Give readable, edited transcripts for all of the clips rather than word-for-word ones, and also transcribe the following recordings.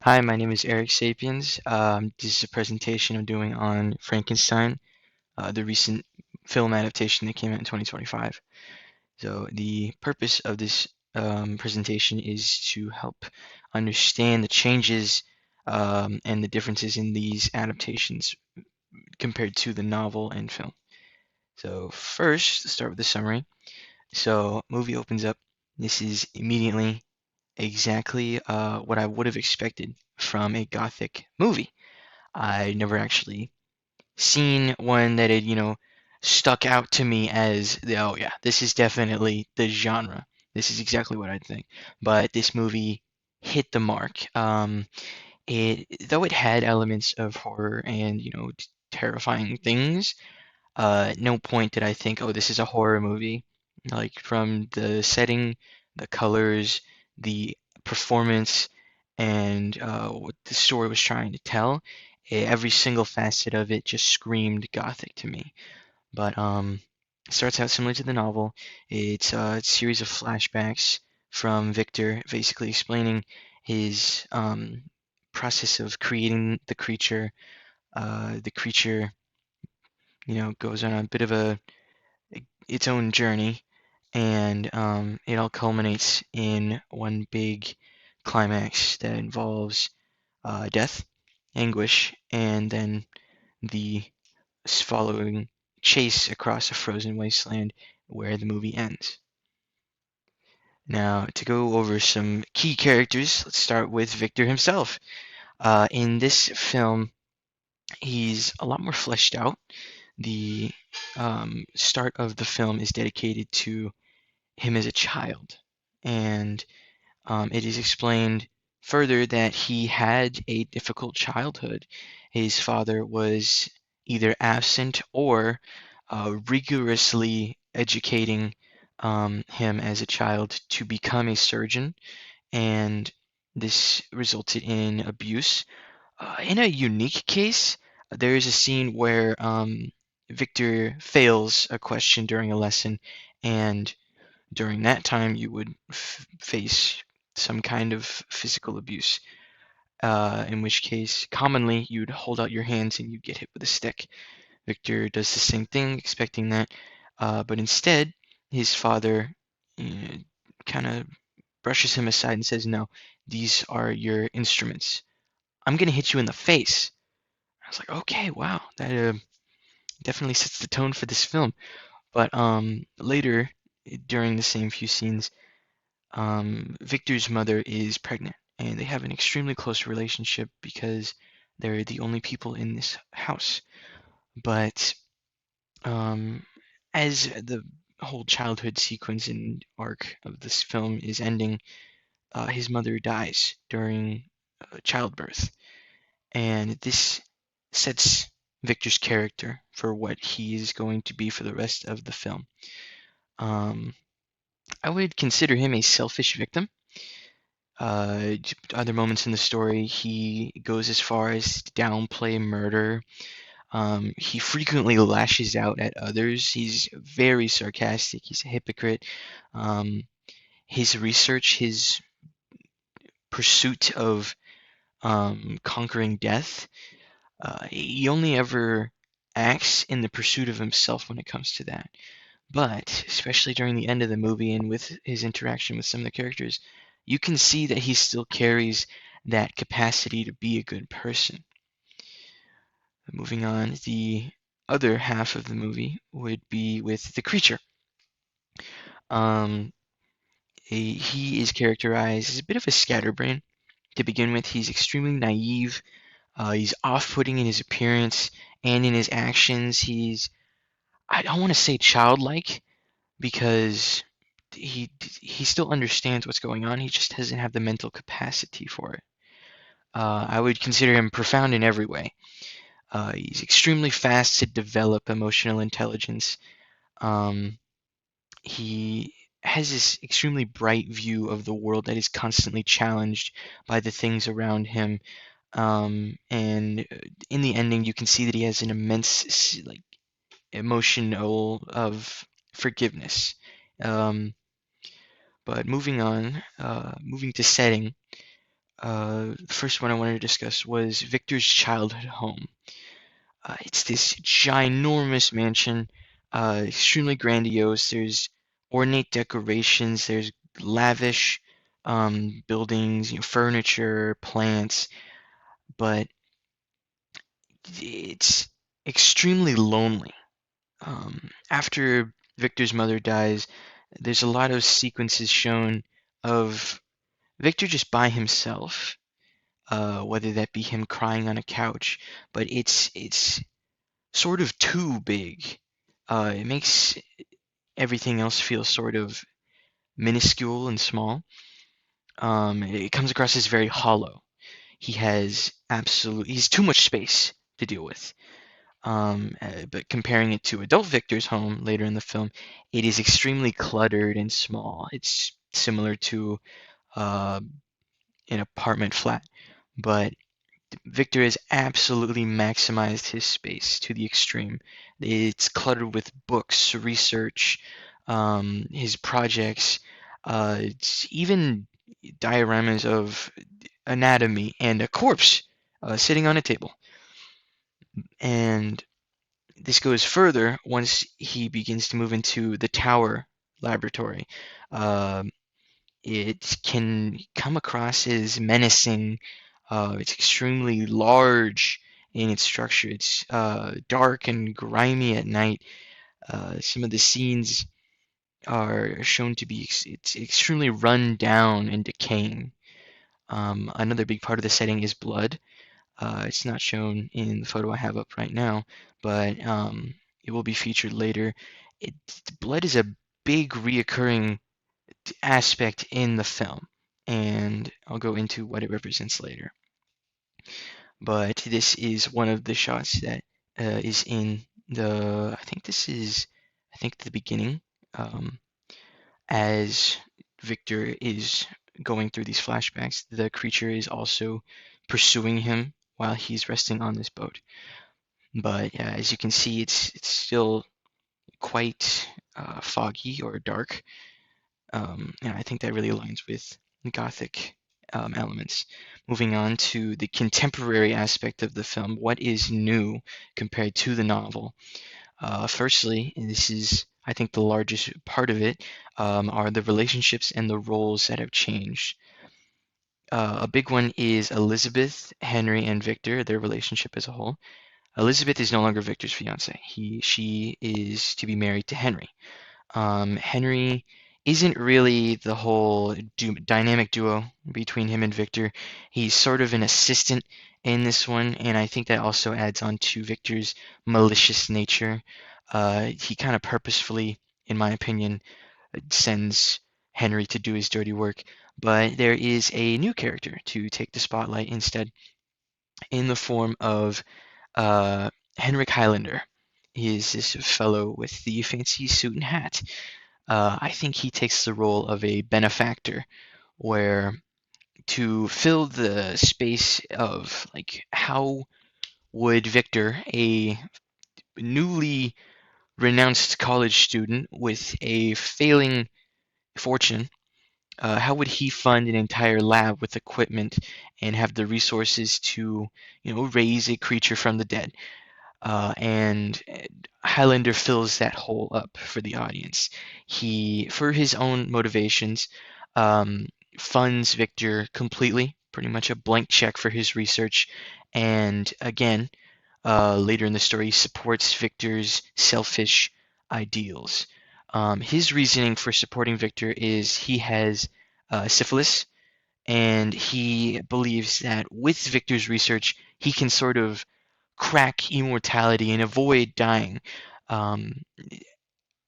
Hi, my name is Eric Sapiens. This is a presentation I'm doing on Frankenstein, the recent film adaptation that came out in 2025. So the purpose of this presentation is to help understand the changes and the differences in these adaptations compared to the novel and film. So first, let's start with the summary. So movie opens up. This is immediately exactly what I would have expected from a gothic movie. I never actually seen one that had stuck out to me as, oh yeah, this is definitely the genre. This is exactly what I think. But this movie hit the mark. Though it had elements of horror and terrifying things, at no point did I think, oh, this is a horror movie. Like from the setting, the colors, the performance, and what the story was trying to tell, every single facet of it just screamed gothic to me. But it starts out similar to the novel. It's a series of flashbacks from Victor, basically explaining his process of creating the creature. The creature, goes on a bit of its own journey, and it all culminates in one big climax that involves death, anguish, and then the following chase across a frozen wasteland where the movie ends. Now, to go over some key characters, let's start with Victor himself. In this film, he's a lot more fleshed out. The start of the film is dedicated to him as a child. And it is explained further that he had a difficult childhood. His father was either absent or rigorously educating him as a child to become a surgeon, and this resulted in abuse. In a unique case, there is a scene where Victor fails a question during a lesson, and during that time you would face some kind of physical abuse, in which case commonly you'd hold out your hands and you'd get hit with a stick. Victor does the same thing, expecting that, but instead his father kind of brushes him aside and says, no, these are your instruments. I'm going to hit you in the face. I was like, okay, wow, that definitely sets the tone for this film. But later, during the same few scenes, Victor's mother is pregnant, and they have an extremely close relationship because they're the only people in this house. But um, as the whole childhood sequence and arc of this film is ending, his mother dies during childbirth, and this sets Victor's character for what he is going to be for the rest of the film. Um, I would consider him a selfish victim. Other moments in the story, he goes as far as to downplay murder. He frequently lashes out at others. He's very sarcastic. He's a hypocrite. Um, his research, his pursuit of conquering death, he only ever acts in the pursuit of himself when it comes to that. But especially during the end of the movie and with his interaction with some of the characters, you can see that he still carries that capacity to be a good person. Moving on, the other half of the movie would be with the creature. Um, he is characterized as a bit of a scatterbrain. To begin with, he's extremely naive. He's off-putting in his appearance and in his actions. I don't want to say childlike, because he still understands what's going on. He just doesn't have the mental capacity for it. I would consider him profound in every way. He's extremely fast to develop emotional intelligence. Um, he has this extremely bright view of the world that is constantly challenged by the things around him. And in the ending, you can see that he has an immense like emotional of forgiveness. Um, but moving on, moving to setting, First one I wanted to discuss was Victor's childhood home. It's this ginormous mansion, extremely grandiose. There's ornate decorations. There's lavish buildings, furniture, plants, but it's extremely lonely. After Victor's mother dies, there's a lot of sequences shown of Victor just by himself, whether that be him crying on a couch, but it's sort of too big. It makes everything else feel sort of minuscule and small. It comes across as very hollow. He's too much space to deal with. But comparing it to adult Victor's home later in the film, it is extremely cluttered and small. It's similar to uh, an apartment flat, but Victor has absolutely maximized his space to the extreme. It's cluttered with books, research, his projects, it's even dioramas of anatomy and a corpse sitting on a table. And this goes further once he begins to move into the tower laboratory. Um it can come across as menacing. It's extremely large in its structure. It's dark and grimy at night. Some of the scenes are shown to be it's extremely run down and decaying. Another big part of the setting is blood. It's not shown in the photo I have up right now, but it will be featured later. It, Blood is a big reoccurring aspect in the film, and I'll go into what it represents later. But this is one of the shots that is in the. I think the beginning, um, as Victor is going through these flashbacks. The creature is also pursuing him while he's resting on this boat. But as you can see, it's still quite foggy or dark. And I think that really aligns with Gothic elements. Moving on to the contemporary aspect of the film, what is new compared to the novel? Firstly, and this is, I think, the largest part of it, are the relationships and the roles that have changed. A big one is Elizabeth, Henry, and Victor, their relationship as a whole. Elizabeth is no longer Victor's fiance. She is to be married to Henry. Henry isn't really the whole dynamic duo between him and Victor. He's sort of an assistant in this one, and I think that also adds on to Victor's malicious nature. He kind of purposefully, in my opinion, sends Henry to do his dirty work, but there is a new character to take the spotlight instead in the form of uh, Henrik Highlander. He is this fellow with the fancy suit and hat. I think he takes the role of a benefactor, where to fill the space of like how would Victor, a newly renounced college student with a failing fortune, how would he fund an entire lab with equipment and have the resources to, raise a creature from the dead? And Highlander fills that hole up for the audience. He, for his own motivations, um, funds Victor completely, pretty much a blank check for his research. And again, later in the story, he supports Victor's selfish ideals. His reasoning for supporting Victor is he has syphilis, and he believes that with Victor's research, he can sort of crack immortality and avoid dying. Um,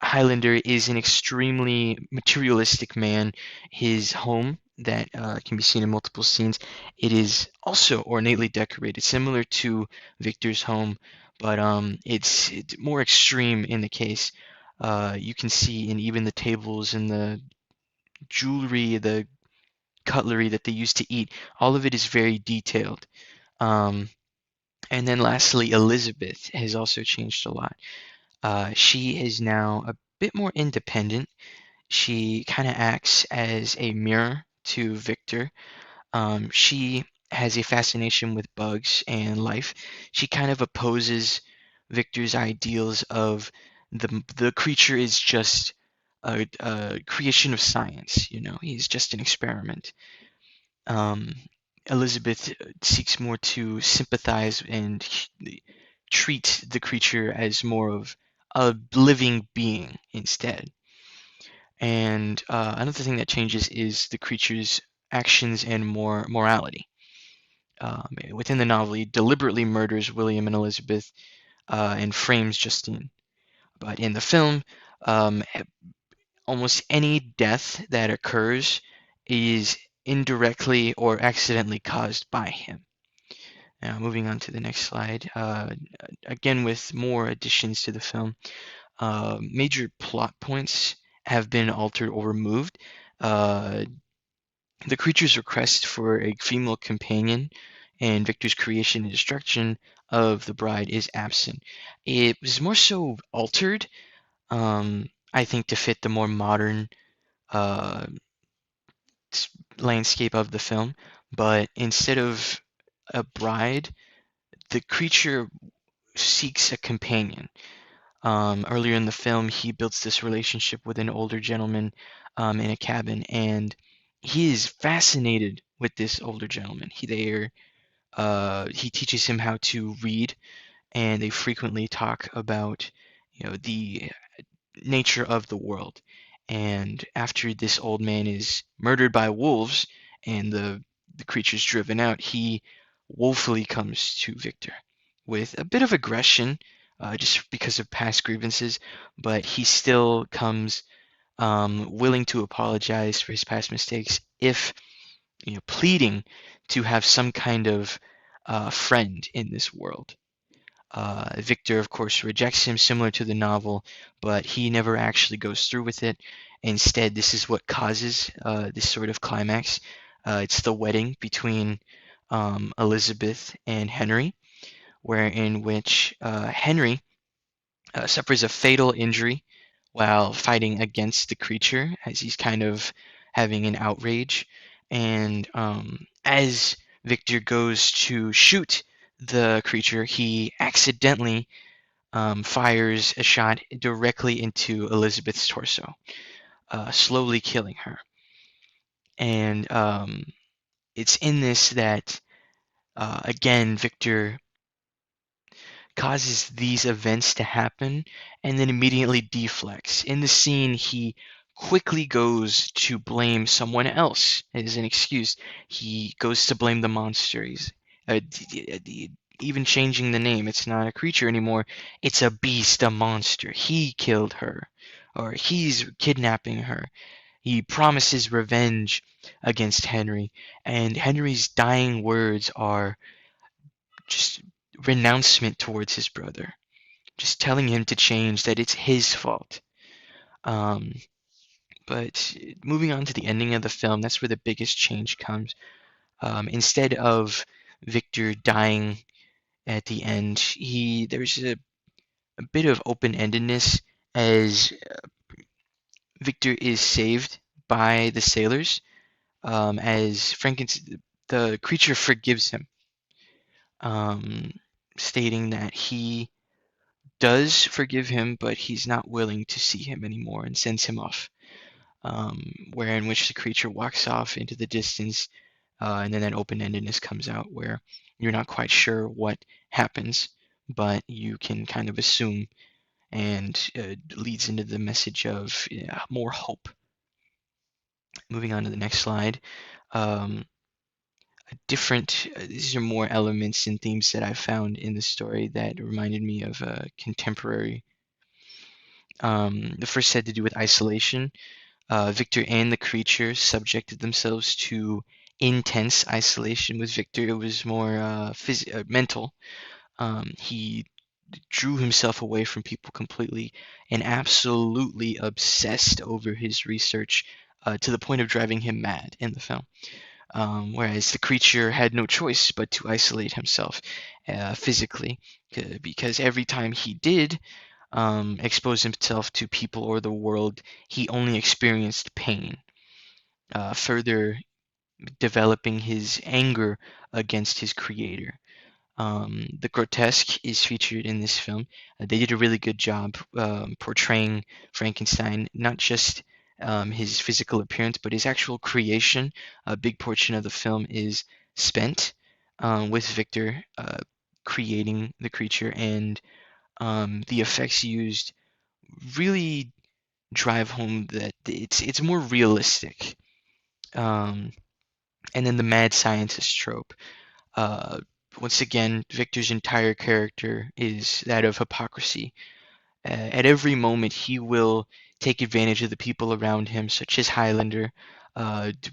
Highlander is an extremely materialistic man. His home, that can be seen in multiple scenes, it is also ornately decorated, similar to Victor's home, but it's more extreme in the case. You can see in even the tables and the jewelry, the cutlery that they used to eat, all of it is very detailed. Um, and then lastly, Elizabeth has also changed a lot. She is now a bit more independent. She kind of acts as a mirror to Victor. She has a fascination with bugs and life. She kind of opposes Victor's ideals of the creature is just a creation of science. He's just an experiment. Um, Elizabeth seeks more to sympathize and treat the creature as more of a living being instead. And another thing that changes is the creature's actions and more morality. Within the novel, he deliberately murders William and Elizabeth and frames Justine. But in the film, um, almost any death that occurs is indirectly or accidentally caused by him. Now, moving on to the next slide. Again, with more additions to the film, major plot points have been altered or removed. Uh, the creature's request for a female companion and Victor's creation and destruction of the bride is absent. It was more so altered, I think, to fit the more modern uh, landscape of the film. But instead of a bride, the creature seeks a companion. Earlier in the film, he builds this relationship with an older gentleman in a cabin, and he is fascinated with this older gentleman. He teaches him how to read, and they frequently talk about, the nature of the world. And after this old man is murdered by wolves and the creature's driven out, he woefully comes to Victor with a bit of aggression, just because of past grievances, but he still comes willing to apologize for his past mistakes if, pleading to have some kind of friend in this world. Victor, of course, rejects him, similar to the novel, but he never actually goes through with it. Instead, this is what causes this sort of climax. It's the wedding between Elizabeth and Henry, where in which Henry suffers a fatal injury while fighting against the creature, as he's kind of having an outrage. And as Victor goes to shoot the creature, he accidentally fires a shot directly into Elizabeth's torso, slowly killing her. And it's in this that, again, Victor causes these events to happen and then immediately deflects. In the scene, he quickly goes to blame someone else as an excuse. He goes to blame the monster. He's even changing the name. It's not a creature anymore. It's a beast, a monster. He killed her, or he's kidnapping her. He promises revenge against Henry, and Henry's dying words are just renouncement towards his brother, just telling him to change, that it's his fault. Um, but moving on to the ending of the film, that's where the biggest change comes. Instead of Victor dying at the end, there's a bit of open-endedness as Victor is saved by the sailors, as Frankenstein, the creature forgives him, um, stating that he does forgive him, but he's not willing to see him anymore and sends him off. Where in which the creature walks off into the distance, and then that open-endedness comes out where you're not quite sure what happens, but you can kind of assume, and leads into the message of, more hope. Moving on to the next slide. These are more elements and themes that I found in the story that reminded me of a contemporary. The first had to do with isolation. Victor and the creature subjected themselves to intense isolation. With Victor, it was more mental. He drew himself away from people completely and absolutely obsessed over his research, to the point of driving him mad in the film. Whereas the creature had no choice but to isolate himself physically, because every time he did expose himself to people or the world, he only experienced pain. Further, developing his anger against his creator. The grotesque is featured in this film. They did a really good job portraying Frankenstein, not just his physical appearance, but his actual creation. A big portion of the film is spent with Victor creating the creature, and the effects used really drive home that it's more realistic. Um, and then the mad scientist trope. Uh, Once again, Victor's entire character is that of hypocrisy. At every moment, he will take advantage of the people around him, such as Highlander,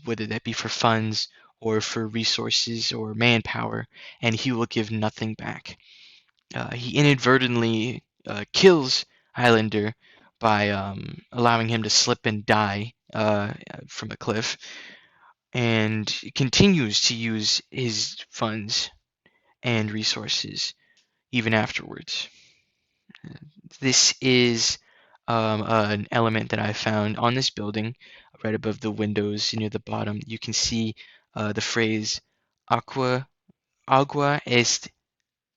whether that be for funds or for resources or manpower, and he will give nothing back. He inadvertently kills Highlander by allowing him to slip and die from a cliff, and continues to use his funds and resources even afterwards. This is an element that I found on this building, right above the windows near the bottom. You can see the phrase agua est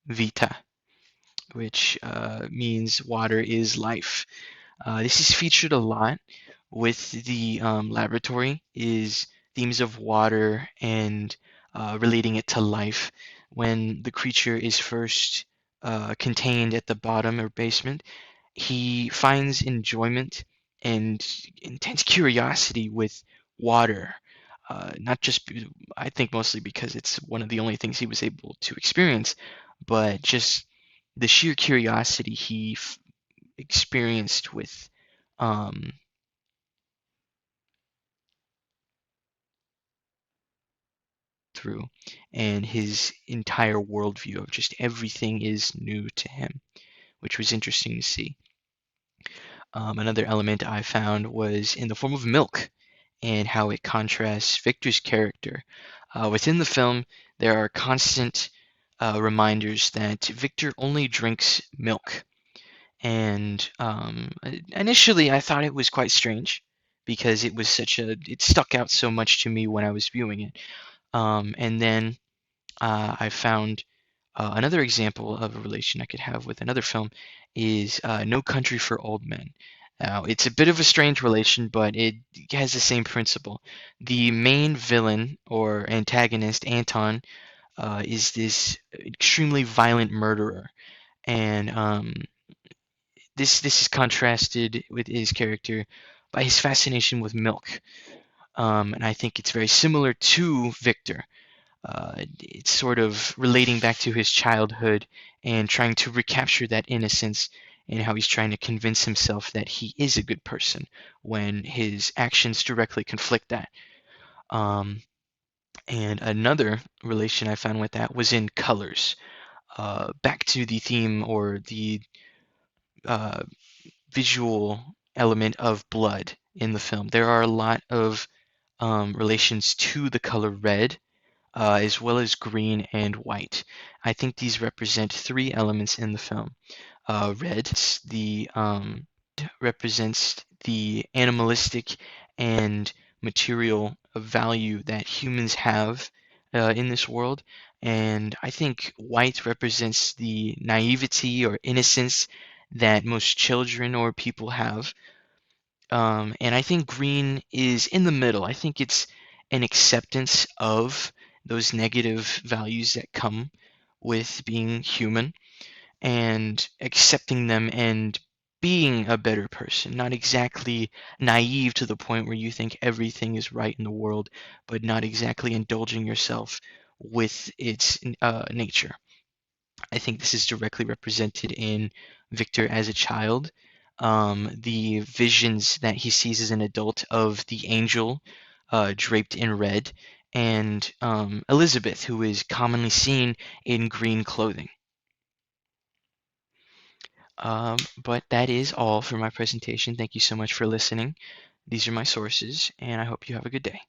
vita, which means water is life. This is featured a lot with the laboratory, is themes of water and relating it to life. When the creature is first contained at the bottom or basement, he finds enjoyment and intense curiosity with water. Not just, I think mostly because it's one of the only things he was able to experience, but just the sheer curiosity he experienced with um, through, and his entire worldview of just everything is new to him, which was interesting to see. Another element I found was in the form of milk and how it contrasts Victor's character. Within the film, there are constant reminders that Victor only drinks milk. And initially, I thought it was quite strange because it stuck out so much to me when I was viewing it. And then I found another example of a relation I could have with another film is No Country for Old Men. Now, it's a bit of a strange relation, but it has the same principle. The main villain or antagonist, Anton, is this extremely violent murderer, and this is contrasted with his character by his fascination with milk. And I think it's very similar to Victor. It's sort of relating back to his childhood and trying to recapture that innocence, and how he's trying to convince himself that he is a good person when his actions directly conflict that. Um, and another relation I found with that was in colors. Back to the theme or the uh, visual element of blood in the film. There are a lot of relations to the color red, as well as green and white. I think these represent three elements in the film. Red, the represents the animalistic and material value that humans have in this world. And I think white represents the naivety or innocence that most children or people have. And I think green is in the middle. I think it's an acceptance of those negative values that come with being human, and accepting them and being a better person, not exactly naive to the point where you think everything is right in the world, but not exactly indulging yourself with its nature. I think this is directly represented in Victor as a child. The visions that he sees as an adult of the angel draped in red, and Elizabeth, who is commonly seen in green clothing. But that is all for my presentation. Thank you so much for listening. These are my sources, and I hope you have a good day.